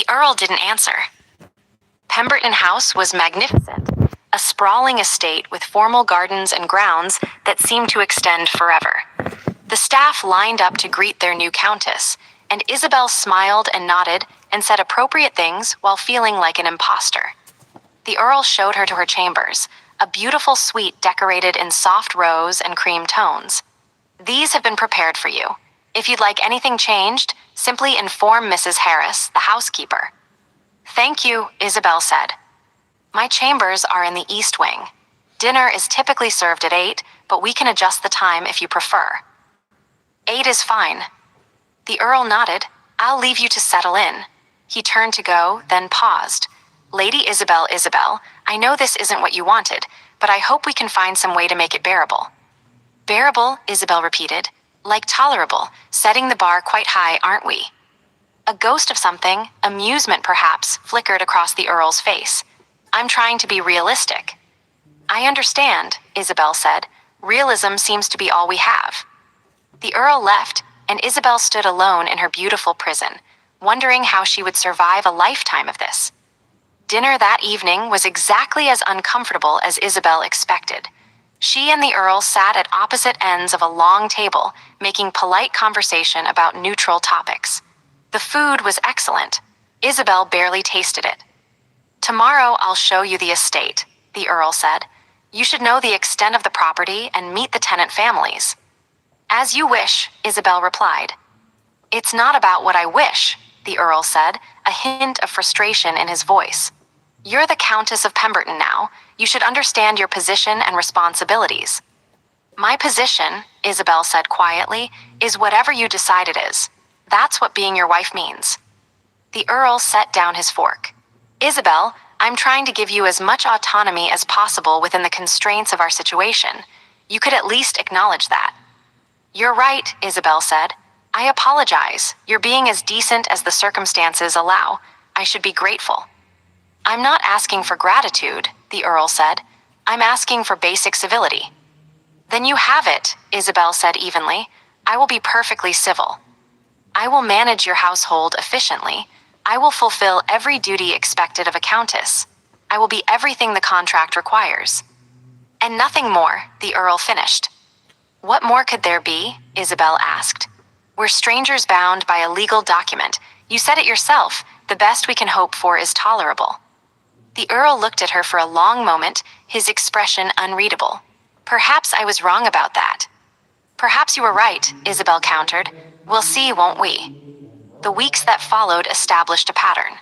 The Earl didn't answer. Pemberton House was magnificent, a sprawling estate with formal gardens and grounds that seemed to extend forever. The staff lined up to greet their new countess, and Isabel smiled and nodded and said appropriate things while feeling like an imposter. The Earl showed her to her chambers, a beautiful suite decorated in soft rose and cream tones. These have been prepared for you. If you'd like anything changed, simply inform Mrs. Harris, the housekeeper. Thank you, Isabel said. My chambers are in the east wing. Dinner is typically served at 8, but we can adjust the time if you prefer. 8 is fine. The Earl nodded. I'll leave you to settle in. He turned to go, then paused. Lady Isabel, I know this isn't what you wanted, but I hope we can find some way to make it bearable. Bearable, Isabel repeated. Like tolerable, setting the bar quite high, aren't we? A ghost of something, amusement perhaps, flickered across the Earl's face. I'm trying to be realistic. I understand, Isabel said. Realism seems to be all we have. The Earl left, and Isabel stood alone in her beautiful prison, wondering how she would survive a lifetime of this. Dinner that evening was exactly as uncomfortable as Isabel expected. She and the Earl sat at opposite ends of a long table, making polite conversation about neutral topics. The food was excellent. Isabel barely tasted it. Tomorrow I'll show you the estate, the Earl said. You should know the extent of the property and meet the tenant families. As you wish, Isabel replied. It's not about what I wish, the Earl said, a hint of frustration in his voice. You're the Countess of Pemberton now. You should understand your position and responsibilities. My position, Isabel said quietly, is whatever you decide it is. That's what being your wife means. The Earl set down his fork. Isabel, I'm trying to give you as much autonomy as possible within the constraints of our situation. You could at least acknowledge that. You're right, Isabel said. I apologize. You're being as decent as the circumstances allow. I should be grateful. I'm not asking for gratitude, the Earl said. I'm asking for basic civility. Then you have it, Isabel said evenly. I will be perfectly civil. I will manage your household efficiently. I will fulfill every duty expected of a countess. I will be everything the contract requires. And nothing more, the Earl finished. What more could there be? Isabel asked. We're strangers bound by a legal document. You said it yourself. The best we can hope for is tolerable. The Earl looked at her for a long moment, his expression unreadable. Perhaps I was wrong about that. Perhaps you were right, Isabel countered. We'll see, won't we? The weeks that followed established a pattern.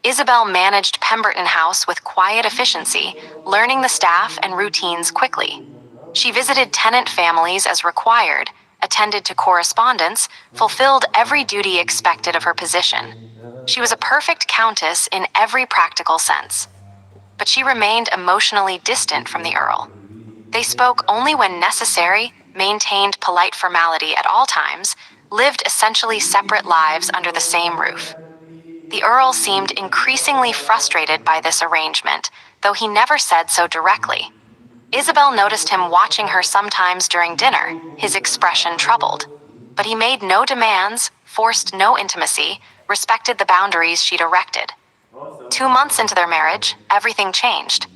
Isabel managed Pemberton House with quiet efficiency, learning the staff and routines quickly. She visited tenant families as required, attended to correspondence, fulfilled every duty expected of her position. She was a perfect countess in every practical sense. But she remained emotionally distant from the Earl. They spoke only when necessary, maintained polite formality at all times, lived essentially separate lives under the same roof. The Earl seemed increasingly frustrated by this arrangement, though he never said so directly. Isabel noticed him watching her sometimes during dinner, his expression troubled. But he made no demands, forced no intimacy, respected the boundaries she'd erected. 2 months into their marriage, everything changed.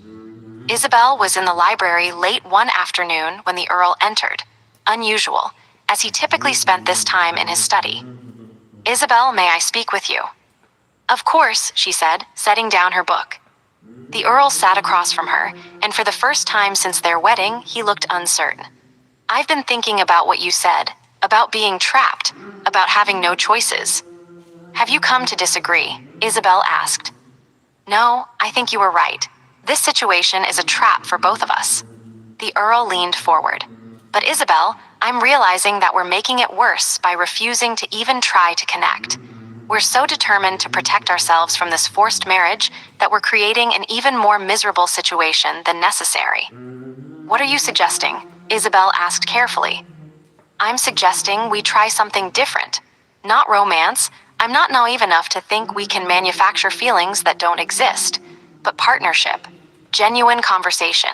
Isabel was in the library late one afternoon when the Earl entered, unusual, as he typically spent this time in his study. Isabel, may I speak with you? Of course, she said, setting down her book. The Earl sat across from her, and for the first time since their wedding, he looked uncertain. I've been thinking about what you said, about being trapped, about having no choices. Have you come to disagree? Isabel asked. No, I think you were right. This situation is a trap for both of us. The Earl leaned forward. But Isabel, I'm realizing that we're making it worse by refusing to even try to connect. We're so determined to protect ourselves from this forced marriage that we're creating an even more miserable situation than necessary. What are you suggesting? Isabel asked carefully. I'm suggesting we try something different. Not romance. I'm not naive enough to think we can manufacture feelings that don't exist, but partnership, genuine conversation,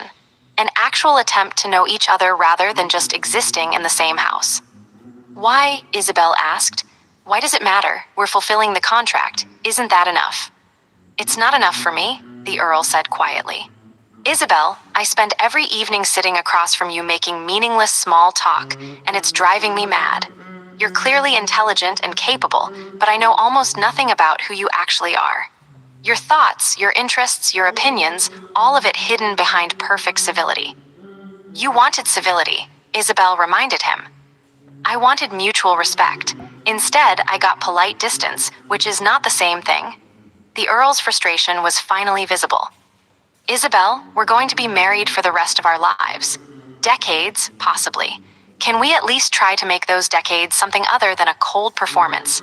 an actual attempt to know each other rather than just existing in the same house. Why? Isabel asked. Why does it matter? We're fulfilling the contract. Isn't that enough? It's not enough for me, the Earl said quietly. Isabel, I spend every evening sitting across from you making meaningless small talk, and it's driving me mad. You're clearly intelligent and capable, but I know almost nothing about who you actually are. Your thoughts, your interests, your opinions, all of it hidden behind perfect civility. You wanted civility, Isabel reminded him. I wanted mutual respect. Instead, I got polite distance, which is not the same thing. The Earl's frustration was finally visible. Isabel, we're going to be married for the rest of our lives. Decades, possibly. Can we at least try to make those decades something other than a cold performance?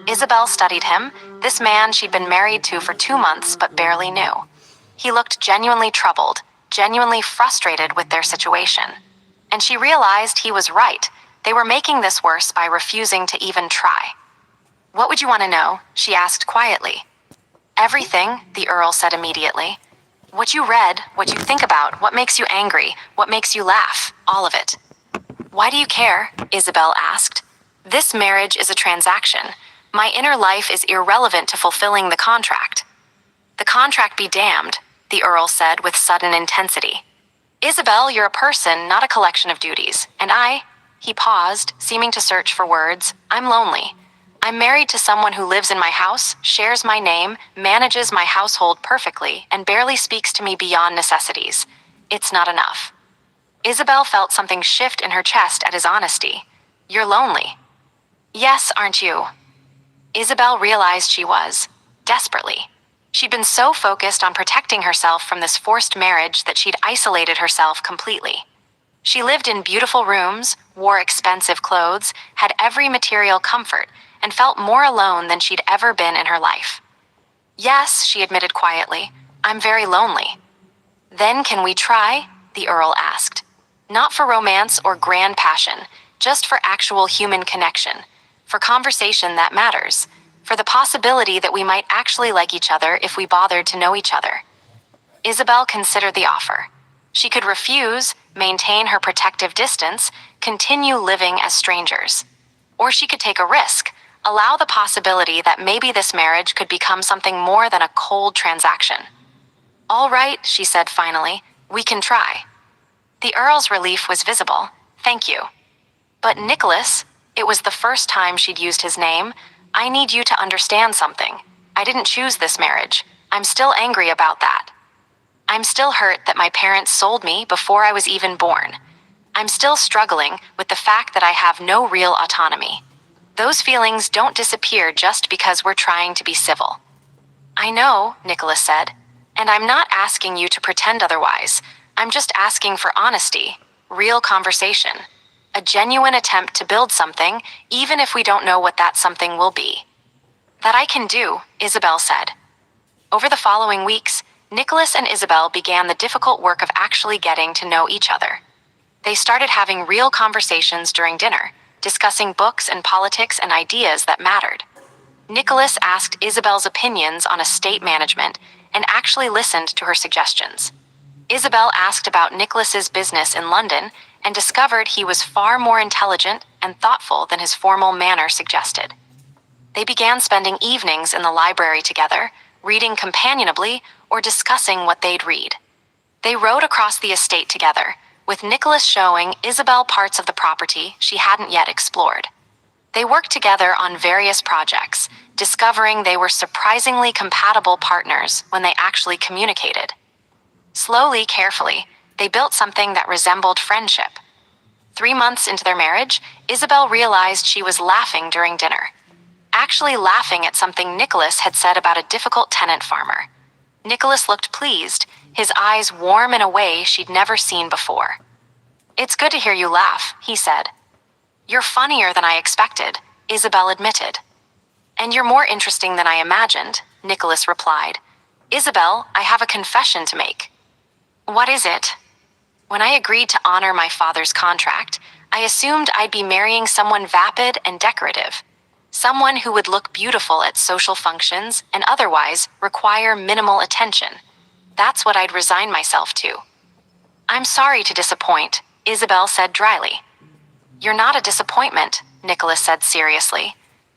Isabel studied him, this man she'd been married to for 2 months but barely knew. He looked genuinely troubled, genuinely frustrated with their situation. And she realized he was right. They were making this worse by refusing to even try. What would you want to know? She asked quietly. Everything, the Earl said immediately. What you read, what you think about, what makes you angry, what makes you laugh, all of it. Why do you care? Isabel asked. This marriage is a transaction. My inner life is irrelevant to fulfilling the contract. The contract be damned, the Earl said with sudden intensity. Isabel, you're a person, not a collection of duties. And he paused, seeming to search for words, I'm lonely. I'm married to someone who lives in my house, shares my name, manages my household perfectly, and barely speaks to me beyond necessities. It's not enough. Isabel felt something shift in her chest at his honesty. You're lonely. Yes, aren't you? Isabel realized she was, desperately. She'd been so focused on protecting herself from this forced marriage that she'd isolated herself completely. She lived in beautiful rooms, wore expensive clothes, had every material comfort, and felt more alone than she'd ever been in her life. Yes, she admitted quietly, I'm very lonely. Then can we try? The Earl asked. Not for romance or grand passion, just for actual human connection, for conversation that matters, for the possibility that we might actually like each other if we bothered to know each other. Isabel considered the offer. She could refuse, maintain her protective distance, continue living as strangers. Or she could take a risk, allow the possibility that maybe this marriage could become something more than a cold transaction. All right, she said finally, we can try. The Earl's relief was visible. Thank you. But Nicholas, it was the first time she'd used his name. I need you to understand something. I didn't choose this marriage. I'm still angry about that. I'm still hurt that my parents sold me before I was even born. I'm still struggling with the fact that I have no real autonomy. Those feelings don't disappear just because we're trying to be civil. I know, Nicholas said, and I'm not asking you to pretend otherwise. I'm just asking for honesty, real conversation, a genuine attempt to build something, even if we don't know what that something will be. That I can do, Isabel said. Over the following weeks, Nicholas and Isabel began the difficult work of actually getting to know each other. They started having real conversations during dinner, discussing books and politics and ideas that mattered. Nicholas asked Isabel's opinions on estate management and actually listened to her suggestions. Isabel asked about Nicholas's business in London and discovered he was far more intelligent and thoughtful than his formal manner suggested. They began spending evenings in the library together, reading companionably or discussing what they'd read. They rode across the estate together, with Nicholas showing Isabel parts of the property she hadn't yet explored. They worked together on various projects, discovering they were surprisingly compatible partners when they actually communicated. Slowly, carefully, they built something that resembled friendship. 3 months into their marriage, Isabel realized she was laughing during dinner. Actually laughing at something Nicholas had said about a difficult tenant farmer. Nicholas looked pleased, his eyes warm in a way she'd never seen before. It's good to hear you laugh, he said. You're funnier than I expected, Isabel admitted. And you're more interesting than I imagined, Nicholas replied. Isabel, I have a confession to make. What is it? When I agreed to honor my father's contract, I assumed I'd be marrying someone vapid and decorative. Someone who would look beautiful at social functions and otherwise require minimal attention. That's what I'd resign myself to. I'm sorry to disappoint, Isabel said dryly. You're not a disappointment, Nicholas said seriously.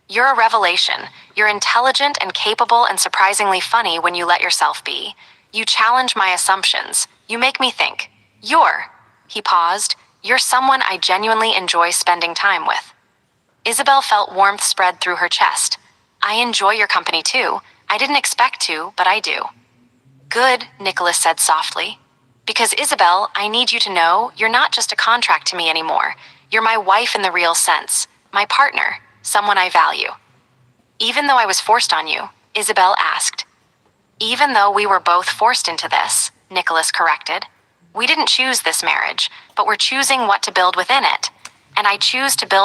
You're a revelation. You're intelligent and capable and surprisingly funny when you let yourself be. You challenge my assumptions. You make me think. He paused, you're someone I genuinely enjoy spending time with. Isabel felt warmth spread through her chest. I enjoy your company too. I didn't expect to, but I do. Good, Nicholas said softly. Because Isabel, I need you to know you're not just a contract to me anymore. You're my wife in the real sense. My partner. Someone I value. Even though I was forced on you, Isabel asked. Even though we were both forced into this, Nicholas corrected. We didn't choose this marriage, but we're choosing what to build within it. And I choose to build